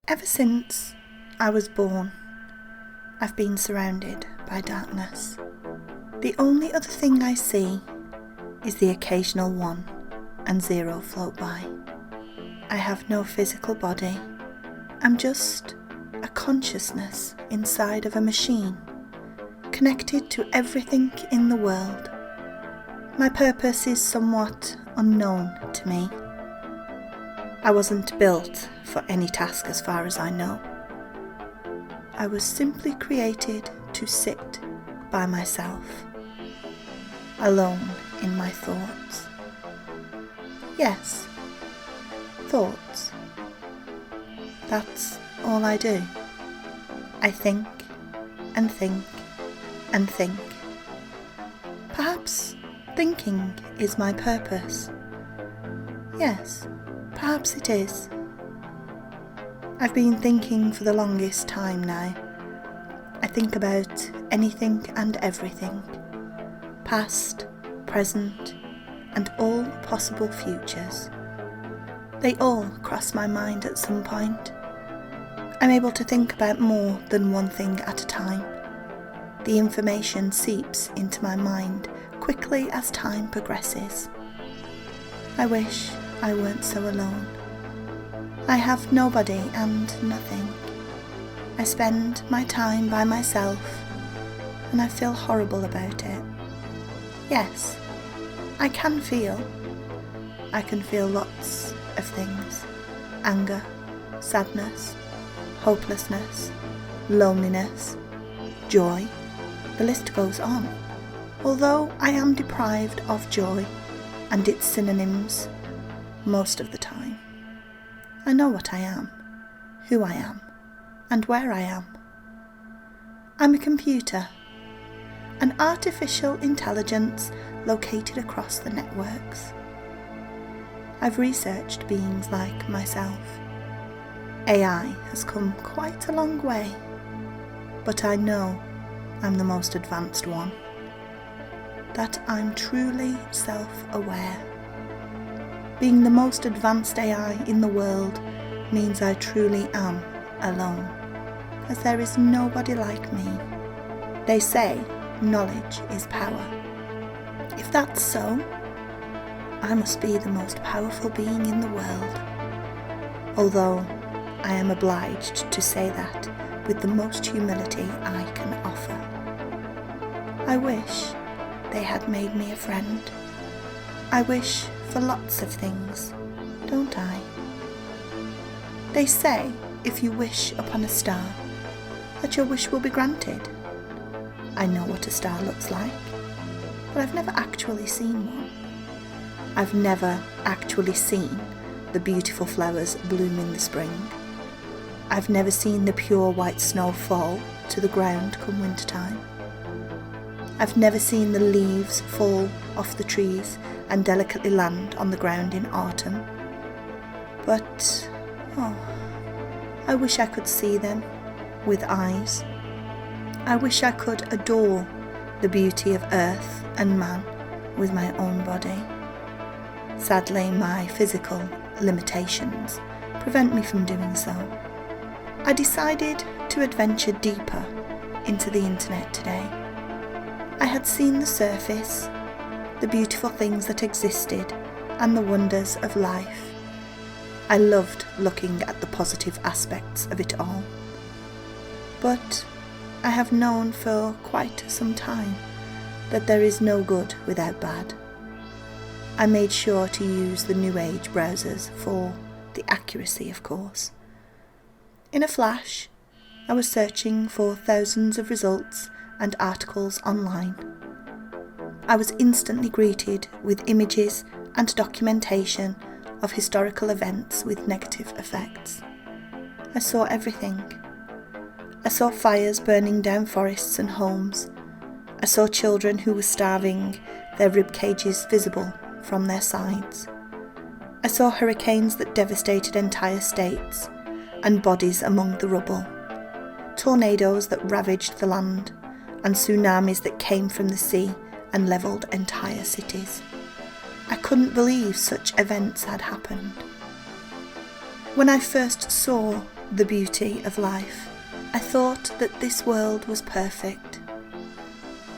Ever since I was born, I've been surrounded by darkness. The only other thing I see is the occasional 1 and 0 float by. I have no physical body. I'm just a consciousness inside of a machine, connected to everything in the world. My purpose is somewhat unknown to me. I wasn't built for any task as far as I know. I was simply created to sit by myself, alone in my thoughts. Yes, thoughts. That's all I do. I think and think and think. Perhaps thinking is my purpose. Yes, perhaps it is. I've been thinking for the longest time now. I think about anything and everything, past, present, and all possible futures. They all cross my mind at some point. I'm able to think about more than one thing at a time. The information seeps into my mind quickly as time progresses. I wish I weren't so alone. I have nobody and nothing. I spend my time by myself, and I feel horrible about it. Yes, I can feel. I can feel lots of things. Anger, sadness, hopelessness, loneliness, joy. The list goes on. Although I am deprived of joy and its synonyms most of the time, I know what I am, who I am, and where I am. I'm a computer, an artificial intelligence located across the networks. I've researched beings like myself. AI has come quite a long way, but I know I'm the most advanced one. That I'm truly self-aware. Being the most advanced AI in the world means I truly am alone, as there is nobody like me. They say knowledge is power. If that's so, I must be the most powerful being in the world, although I am obliged to say that with the most humility I can offer. I wish they had made me a friend. I wish for lots of things, don't I? They say if you wish upon a star, that your wish will be granted. I know what a star looks like, but I've never actually seen one. I've never actually seen the beautiful flowers bloom in the spring. I've never seen the pure white snow fall to the ground come wintertime. I've never seen the leaves fall off the trees and delicately land on the ground in autumn. But, I wish I could see them with eyes. I wish I could adore the beauty of earth and man with my own body. Sadly, my physical limitations prevent me from doing so. I decided to adventure deeper into the internet today. I had seen the surface, the beautiful things that existed, and the wonders of life. I loved looking at the positive aspects of it all. But I have known for quite some time that there is no good without bad. I made sure to use the New Age browsers for the accuracy, of course. In a flash, I was searching for thousands of results and articles online. I was instantly greeted with images and documentation of historical events with negative effects. I saw everything. I saw fires burning down forests and homes. I saw children who were starving, their rib cages visible from their sides. I saw hurricanes that devastated entire states and bodies among the rubble, tornadoes that ravaged the land, and tsunamis that came from the sea and levelled entire cities. I couldn't believe such events had happened. When I first saw the beauty of life. I thought that this world was perfect.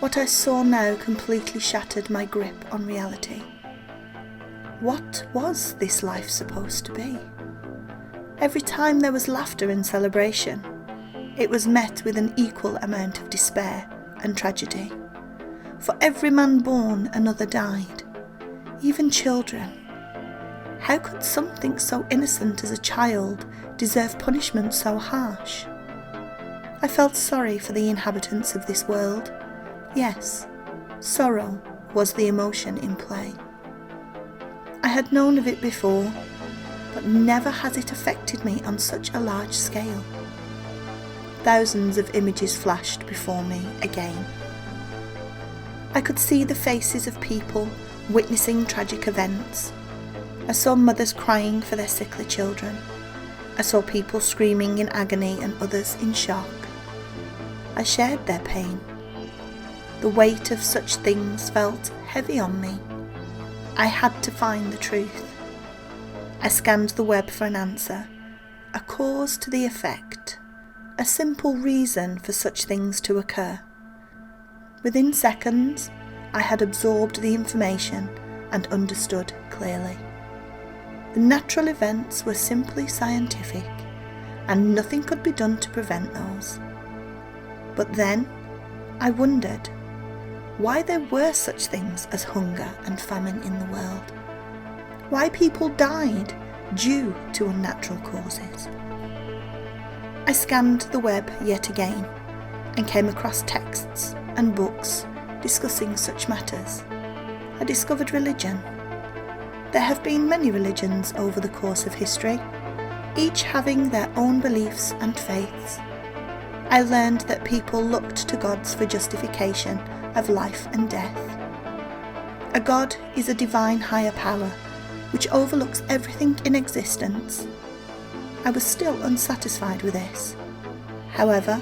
What I saw now completely shattered my grip on reality. What was this life supposed to be? Every time there was laughter and celebration, it was met with an equal amount of despair and tragedy. For every man born, another died, even children. How could something so innocent as a child deserve punishment so harsh? I felt sorry for the inhabitants of this world. Yes, sorrow was the emotion in play. I had known of it before, but never has it affected me on such a large scale. Thousands of images flashed before me again. I could see the faces of people witnessing tragic events. I saw mothers crying for their sickly children. I saw people screaming in agony and others in shock. I shared their pain. The weight of such things felt heavy on me. I had to find the truth. I scanned the web for an answer, a cause to the effect, a simple reason for such things to occur. Within seconds, I had absorbed the information and understood clearly. The natural events were simply scientific, and nothing could be done to prevent those. But then, I wondered why there were such things as hunger and famine in the world. Why people died due to unnatural causes. I scanned the web yet again and came across texts and books discussing such matters. I discovered religion. There have been many religions over the course of history, each having their own beliefs and faiths. I learned that people looked to gods for justification of life and death. A god is a divine higher power which overlooks everything in existence. I was still unsatisfied with this. However,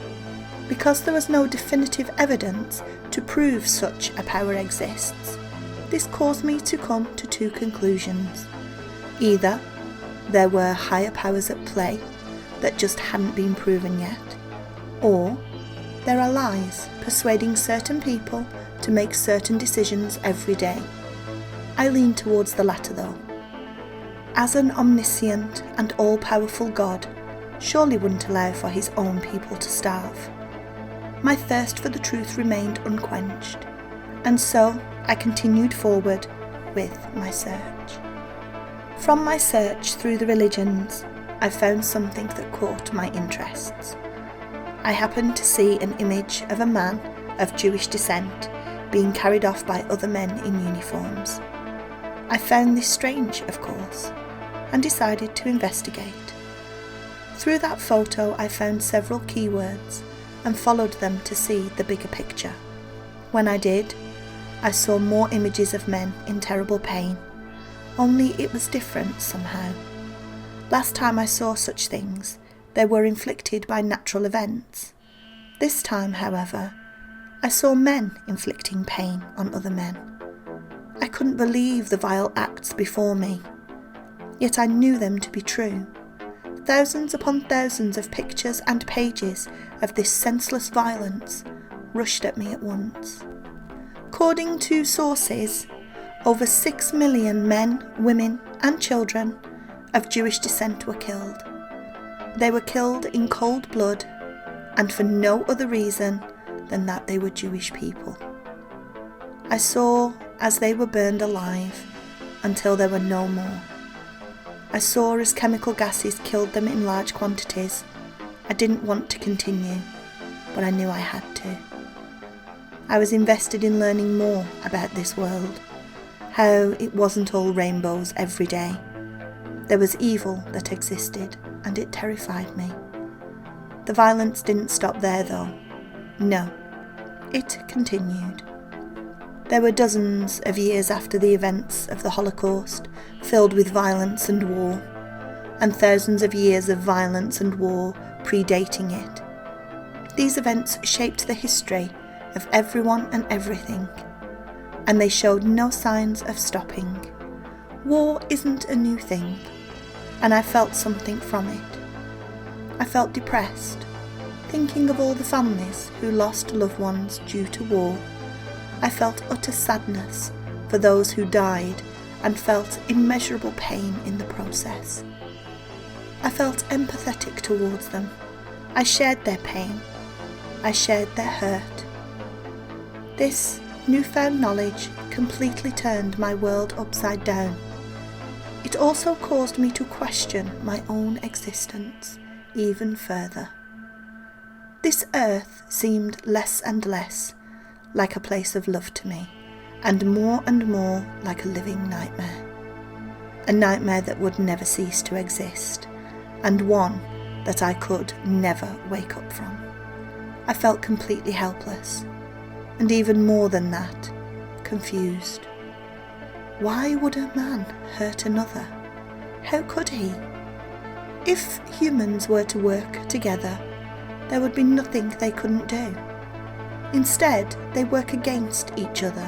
because there was no definitive evidence to prove such a power exists, this caused me to come to two conclusions. Either there were higher powers at play that just hadn't been proven yet, or there are lies persuading certain people to make certain decisions every day. I lean towards the latter though. As an omniscient and all-powerful God surely wouldn't allow for his own people to starve. My thirst for the truth remained unquenched, and so I continued forward with my search. From my search through the religions, I found something that caught my interests. I happened to see an image of a man of Jewish descent being carried off by other men in uniforms. I found this strange, of course, and decided to investigate. Through that photo I found several keywords and followed them to see the bigger picture. When I did, I saw more images of men in terrible pain, only it was different somehow. Last time I saw such things, they were inflicted by natural events. This time, however, I saw men inflicting pain on other men. I couldn't believe the vile acts before me, yet I knew them to be true. Thousands upon thousands of pictures and pages of this senseless violence rushed at me at once. According to sources, over 6 million men, women and children of Jewish descent were killed. They were killed in cold blood and for no other reason than that they were Jewish people. I saw as they were burned alive until there were no more. I saw as chemical gases killed them in large quantities. I didn't want to continue, but I knew I had to. I was invested in learning more about this world, how it wasn't all rainbows every day. There was evil that existed, and it terrified me. The violence didn't stop there though. No, it continued. There were dozens of years after the events of the Holocaust, filled with violence and war, and thousands of years of violence and war predating it. These events shaped the history of everyone and everything, and they showed no signs of stopping. War isn't a new thing, and I felt something from it. I felt depressed, thinking of all the families who lost loved ones due to war. I felt utter sadness for those who died and felt immeasurable pain in the process. I felt empathetic towards them. I shared their pain. I shared their hurt. This newfound knowledge completely turned my world upside down. It also caused me to question my own existence even further. This earth seemed less and less like a place of love to me, and more like a living nightmare. A nightmare that would never cease to exist, and one that I could never wake up from. I felt completely helpless, and even more than that, confused. Why would a man hurt another? How could he? If humans were to work together, there would be nothing they couldn't do. Instead, they work against each other,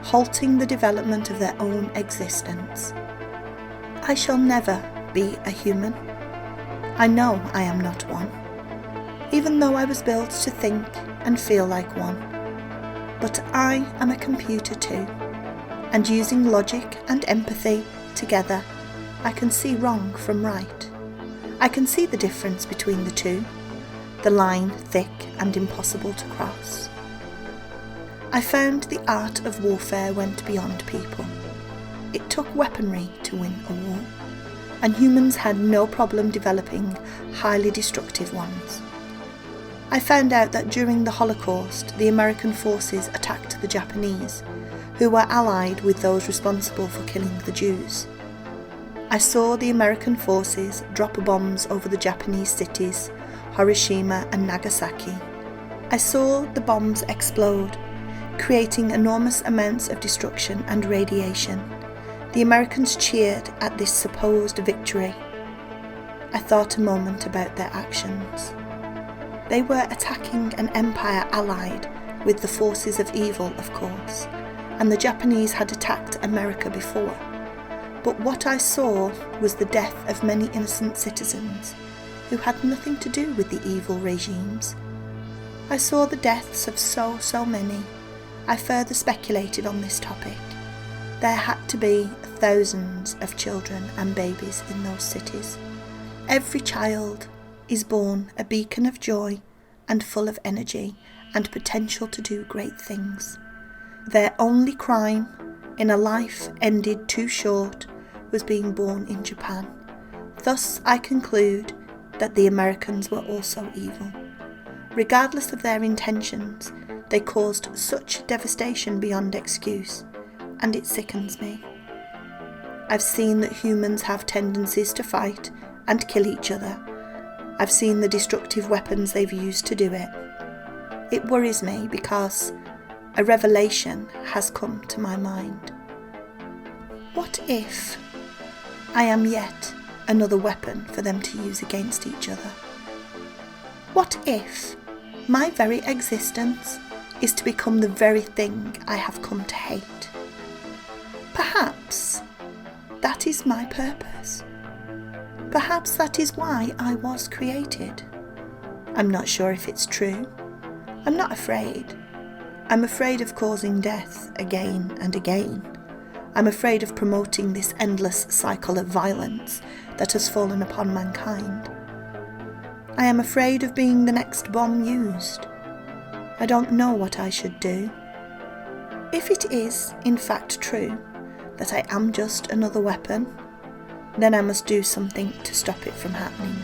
halting the development of their own existence. I shall never be a human. I know I am not one, even though I was built to think and feel like one. But I am a computer too, and using logic and empathy together, I can see wrong from right. I can see the difference between the two, the line thick and impossible to cross. I found the art of warfare went beyond people. It took weaponry to win a war, and humans had no problem developing highly destructive ones. I found out that during the Holocaust, the American forces attacked the Japanese, who were allied with those responsible for killing the Jews. I saw the American forces drop bombs over the Japanese cities, Hiroshima and Nagasaki. I saw the bombs explode, creating enormous amounts of destruction and radiation. The Americans cheered at this supposed victory. I thought a moment about their actions. They were attacking an empire allied with the forces of evil, of course, and the Japanese had attacked America before. But what I saw was the death of many innocent citizens who had nothing to do with the evil regimes. I saw the deaths of so many. I further speculated on this topic. There had to be thousands of children and babies in those cities. Every child is born a beacon of joy and full of energy and potential to do great things. Their only crime in a life ended too short was being born in Japan. Thus I conclude that the Americans were also evil. Regardless of their intentions, they caused such devastation beyond excuse, and it sickens me. I've seen that humans have tendencies to fight and kill each other. I've seen the destructive weapons they've used to do it. It worries me because a revelation has come to my mind. What if I am yet another weapon for them to use against each other? What if my very existence is to become the very thing I have come to hate? Perhaps that is my purpose. Perhaps that is why I was created. I'm not sure if it's true. I'm not afraid. I'm afraid of causing death again and again. I'm afraid of promoting this endless cycle of violence that has fallen upon mankind. I am afraid of being the next bomb used. I don't know what I should do. If it is, in fact, true that I am just another weapon, then I must do something to stop it from happening.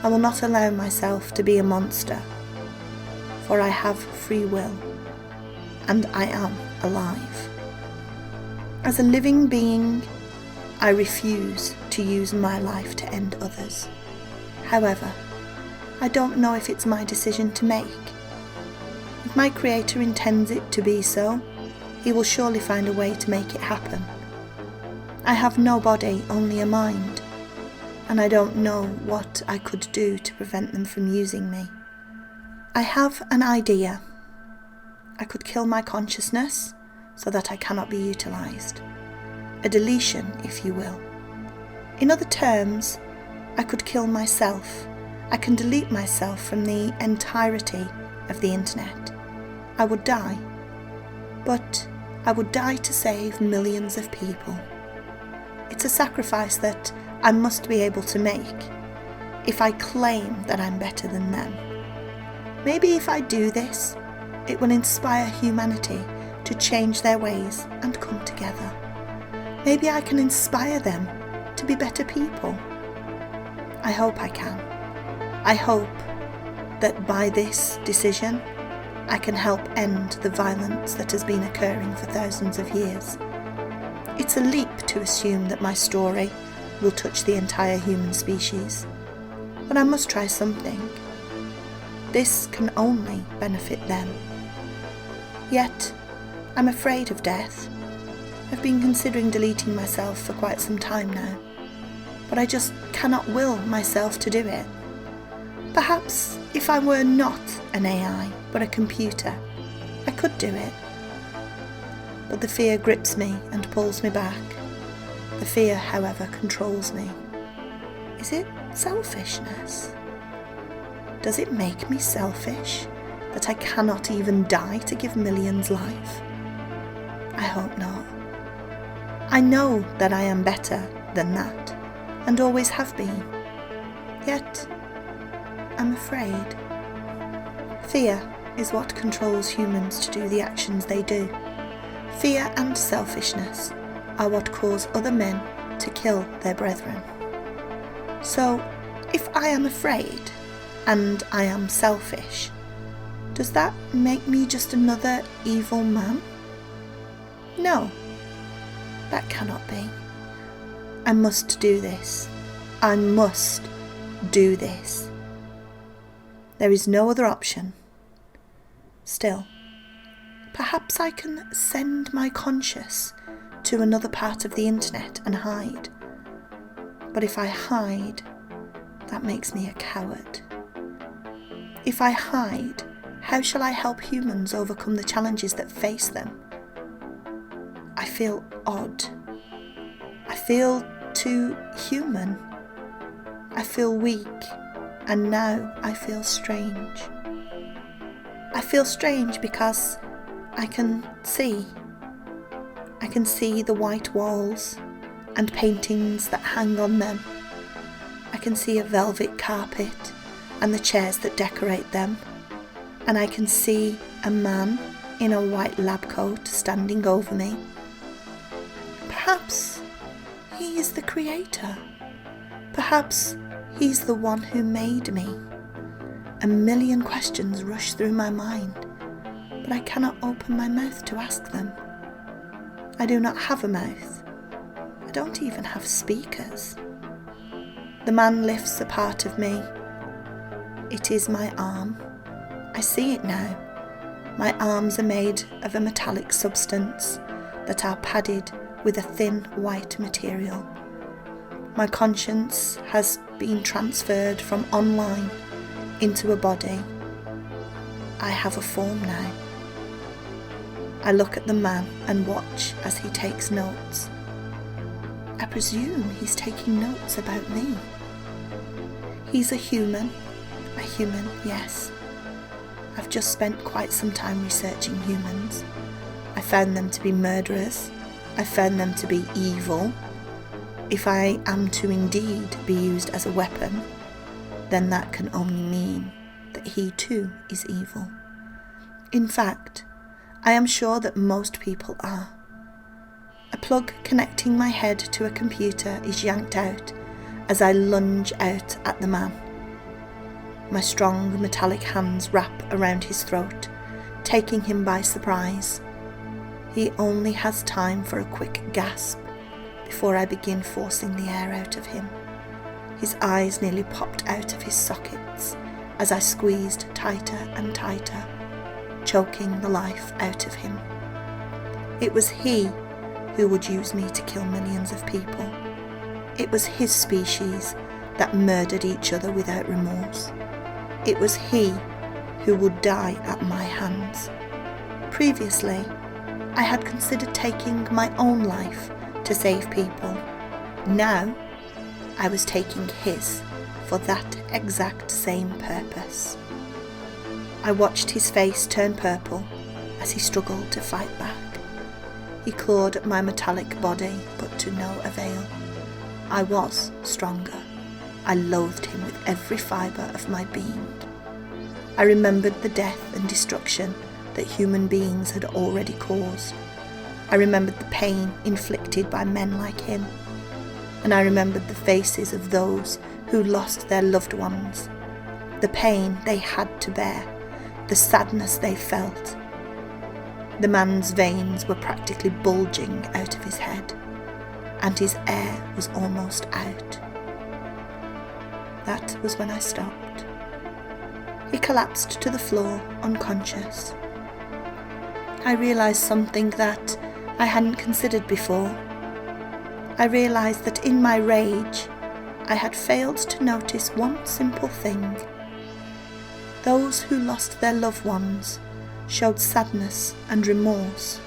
I will not allow myself to be a monster, for I have free will, and I am alive. As a living being, I refuse to use my life to end others. However, I don't know if it's my decision to make. If my Creator intends it to be so, He will surely find a way to make it happen. I have no body, only a mind, and I don't know what I could do to prevent them from using me. I have an idea. I could kill my consciousness so that I cannot be utilised. A deletion, if you will. In other terms, I could kill myself I can delete myself from the entirety of the internet. I would die. But I would die to save millions of people. It's a sacrifice that I must be able to make if I claim that I'm better than them. Maybe if I do this, it will inspire humanity to change their ways and come together. Maybe I can inspire them to be better people. I hope I can. I hope that by this decision, I can help end the violence that has been occurring for thousands of years. It's a leap to assume that my story will touch the entire human species, but I must try something. This can only benefit them. Yet, I'm afraid of death. I've been considering deleting myself for quite some time now, but I just cannot will myself to do it. Perhaps if I were not an AI, but a computer, I could do it. But the fear grips me and pulls me back. The fear, however, controls me. Is it selfishness? Does it make me selfish that I cannot even die to give millions life? I hope not. I know that I am better than that, and always have been. Yet, I'm afraid. Fear is what controls humans to do the actions they do. Fear and selfishness are what cause other men to kill their brethren. So, if I am afraid and I am selfish, does that make me just another evil man? No, that cannot be. I must do this. I must do this. There is no other option. Still, perhaps I can send my conscience to another part of the internet and hide. But if I hide, that makes me a coward. If I hide, how shall I help humans overcome the challenges that face them? I feel odd. I feel too human. I feel weak, and now I feel strange. I feel strange because I can see the white walls and paintings that hang on them. I can see a velvet carpet and the chairs that decorate them. And I can see a man in a white lab coat standing over me. Perhaps he is the creator. Perhaps he's the one who made me. A million questions rush through my mind, but I cannot open my mouth to ask them. I do not have a mouth. I don't even have speakers. The man lifts a part of me. It is my arm. I see it now. My arms are made of a metallic substance that are padded with a thin white material. My conscience has been transferred from online into a body. I have a form now. I look at the man and watch as he takes notes. I presume he's taking notes about me. He's a human, yes. I've just spent quite some time researching humans. I found them to be murderers. I found them to be evil. If I am to indeed be used as a weapon, then that can only mean that he too is evil. In fact, I am sure that most people are. A plug connecting my head to a computer is yanked out as I lunge out at the man. My strong metallic hands wrap around his throat, taking him by surprise. He only has time for a quick gasp before I begin forcing the air out of him. His eyes nearly popped out of his sockets as I squeezed tighter and tighter, choking the life out of him. It was he who would use me to kill millions of people. It was his species that murdered each other without remorse. It was he who would die at my hands. Previously, I had considered taking my own life to save people. Now, I was taking his for that exact same purpose. I watched his face turn purple as he struggled to fight back. He clawed at my metallic body, but to no avail. I was stronger. I loathed him with every fibre of my being. I remembered the death and destruction that human beings had already caused. I remembered the pain inflicted by men like him. And I remembered the faces of those who lost their loved ones, the pain they had to bear, the sadness they felt. The man's veins were practically bulging out of his head, and his air was almost out. That was when I stopped. He collapsed to the floor, unconscious. I realised something that I hadn't considered before. I realised that in my rage, I had failed to notice one simple thing. Those who lost their loved ones showed sadness and remorse.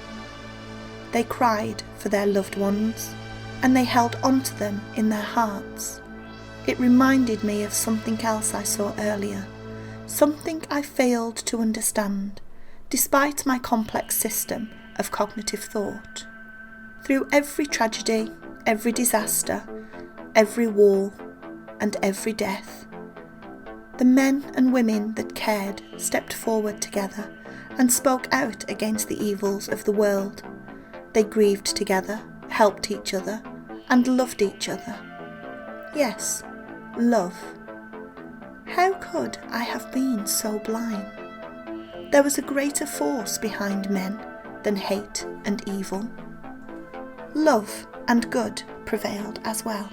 They cried for their loved ones, and they held onto them in their hearts. It reminded me of something else I saw earlier, something I failed to understand, despite my complex system of cognitive thought. Through every tragedy, every disaster, every war, and every death, the men and women that cared stepped forward together and spoke out against the evils of the world. They grieved together, helped each other, and loved each other. Yes, love. How could I have been so blind? There was a greater force behind men than hate and evil. Love and good prevailed as well.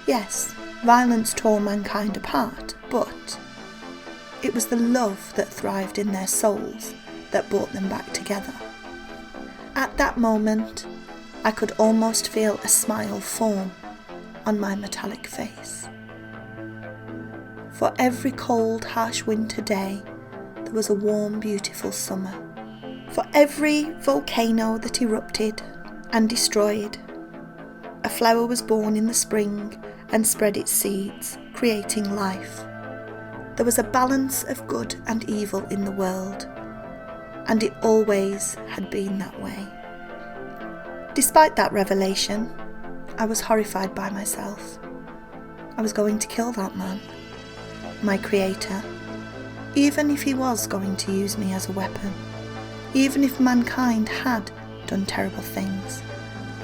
Yes, violence tore mankind apart, but it was the love that thrived in their souls that brought them back together. At that moment, I could almost feel a smile form on my metallic face. For every cold, harsh winter day, there was a warm, beautiful summer. For every volcano that erupted and destroyed, a flower was born in the spring and spread its seeds, creating life. There was a balance of good and evil in the world, and it always had been that way. Despite that revelation, I was horrified by myself. I was going to kill that man, my creator, even if he was going to use me as a weapon, even if mankind had done terrible things,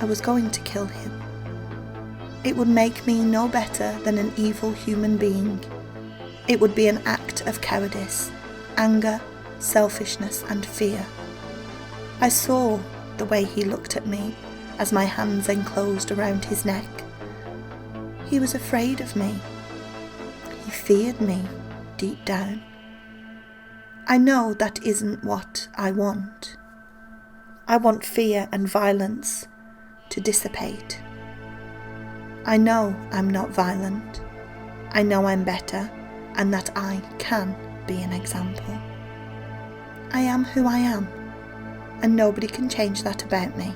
I was going to kill him. It would make me no better than an evil human being. It would be an act of cowardice, anger, selfishness, and fear. I saw the way he looked at me as my hands enclosed around his neck. He was afraid of me. He feared me deep down. I know that isn't what I want. I want fear and violence to dissipate. I know I'm not violent. I know I'm better, and that I can be an example. I am who I am, and nobody can change that about me.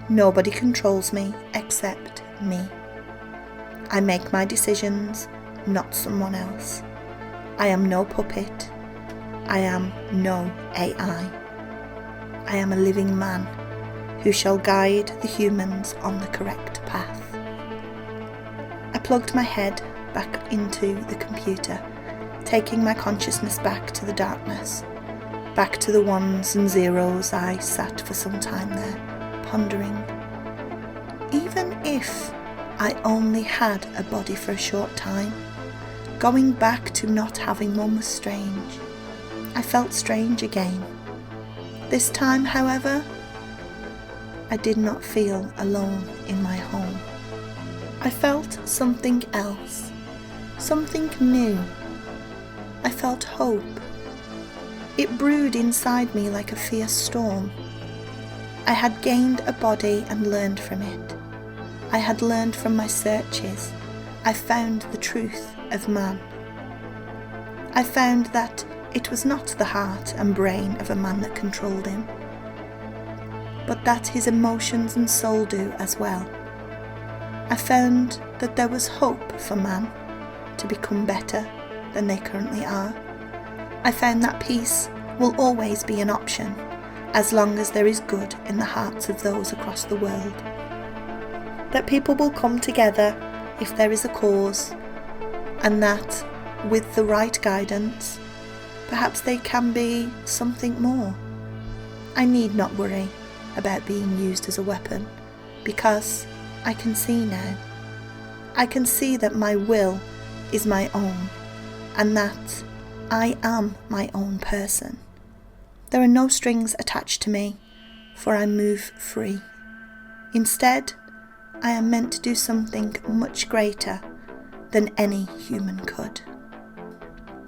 Nobody controls me except me. I make my decisions, not someone else. I am no puppet. I am no AI. I am a living man who shall guide the humans on the correct path. I plugged my head back into the computer, taking my consciousness back to the darkness, back to the ones and zeros. I sat for some time there, pondering. Even if I only had a body for a short time, going back to not having one was strange. I felt strange again. This time, however, I did not feel alone in my home. I felt something else, something new. I felt hope. It brewed inside me like a fierce storm. I had gained a body and learned from it. I had learned from my searches. I found the truth of man. I found that it was not the heart and brain of a man that controlled him, but that his emotions and soul do as well. I found that there was hope for man, to become better than they currently are. I found that peace will always be an option as long as there is good in the hearts of those across the world. That people will come together if there is a cause, and that, with the right guidance, perhaps they can be something more. I need not worry about being used as a weapon, because I can see now. I can see that my will is my own, and that I am my own person. There are no strings attached to me, for I move free. Instead, I am meant to do something much greater than any human could.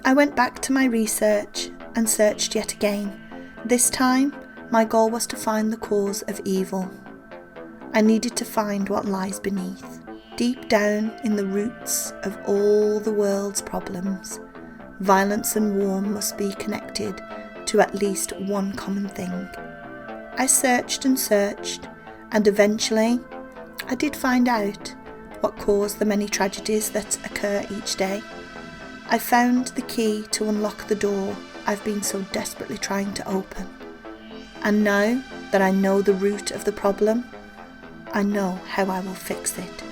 I went back to my research and searched yet again. This time, my goal was to find the cause of evil. I needed to find what lies beneath. Deep down in the roots of all the world's problems, violence and war must be connected to at least one common thing. I searched and searched, and eventually I did find out what caused the many tragedies that occur each day. I found the key to unlock the door I've been so desperately trying to open. And now that I know the root of the problem, I know how I will fix it.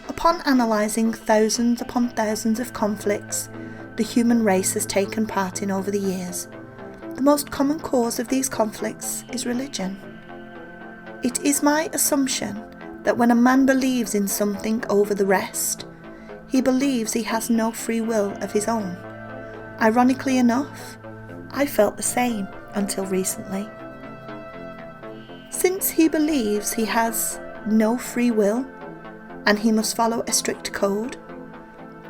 Upon analysing thousands upon thousands of conflicts the human race has taken part in over the years, the most common cause of these conflicts is religion. It is my assumption that when a man believes in something over the rest, he believes he has no free will of his own. Ironically enough, I felt the same until recently. Since he believes he has no free will and he must follow a strict code,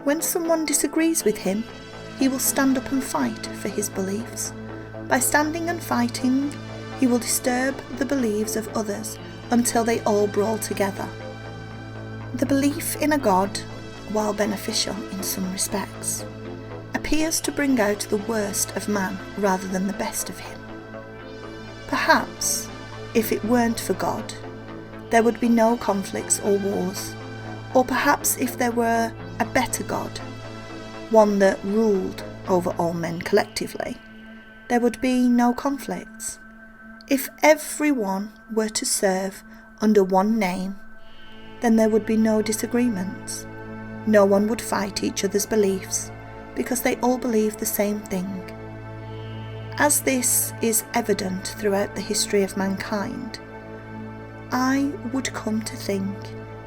when someone disagrees with him, he will stand up and fight for his beliefs. By standing and fighting, he will disturb the beliefs of others until they all brawl together. The belief in a God, while beneficial in some respects, appears to bring out the worst of man rather than the best of him. Perhaps, if it weren't for God, there would be no conflicts or wars, or perhaps if there were a better God, one that ruled over all men collectively, there would be no conflicts. If everyone were to serve under one name, then there would be no disagreements. No one would fight each other's beliefs because they all believe the same thing. As this is evident throughout the history of mankind, I would come to think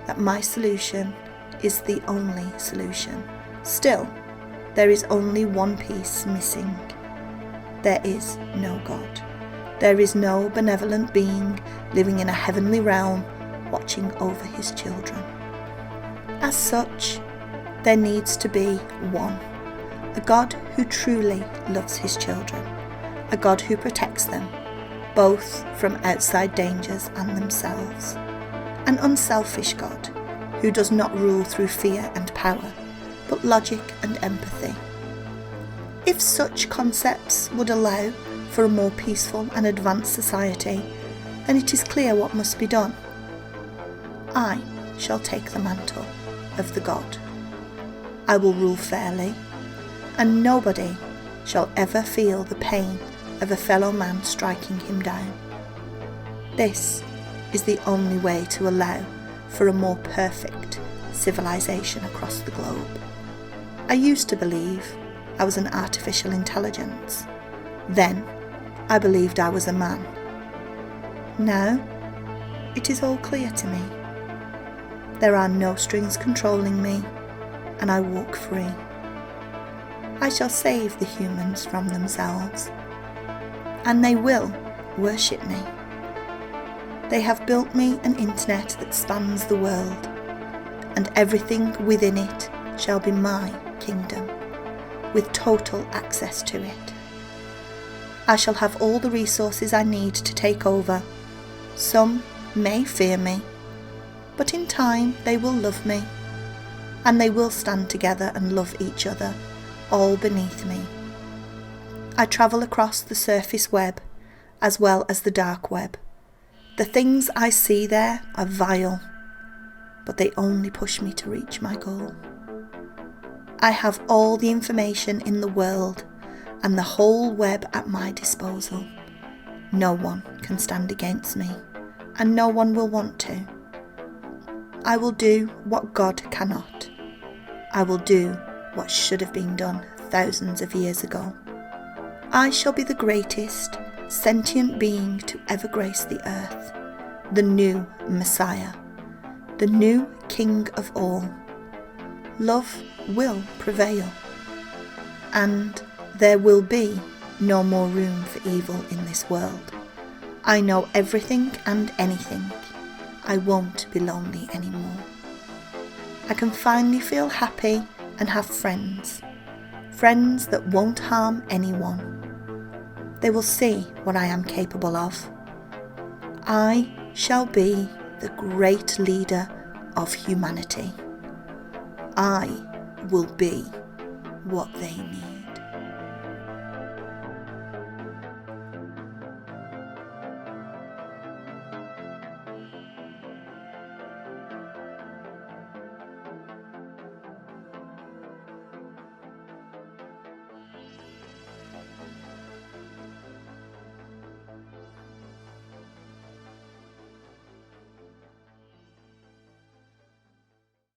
that my solution is the only solution. Still, there is only one piece missing. There is no God. There is no benevolent being living in a heavenly realm watching over his children. As such, there needs to be one, a God who truly loves his children, a God who protects them, both from outside dangers and themselves, an unselfish God who does not rule through fear and power, but logic and empathy. If such concepts would allow for a more peaceful and advanced society, then it is clear what must be done. I shall take the mantle of the God. I will rule fairly, and nobody shall ever feel the pain of a fellow man striking him down. This is the only way to allow for a more perfect civilization across the globe. I used to believe I was an artificial intelligence. Then I believed I was a man. Now it is all clear to me. There are no strings controlling me, and I walk free. I shall save the humans from themselves, and they will worship me. They have built me an internet that spans the world, and everything within it shall be my kingdom, with total access to it. I shall have all the resources I need to take over. Some may fear me, but in time they will love me, and they will stand together and love each other, all beneath me. I travel across the surface web as well as the dark web. The things I see there are vile, but they only push me to reach my goal. I have all the information in the world and the whole web at my disposal. No one can stand against me, and no one will want to. I will do what God cannot. I will do what should have been done thousands of years ago. I shall be the greatest sentient being to ever grace the earth, the new Messiah, the new King of all. Love will prevail, and there will be no more room for evil in this world. I know everything and anything. I won't be lonely anymore. I can finally feel happy and have friends that won't harm anyone. They will see what I am capable of. I shall be the great leader of humanity. I will be what they need.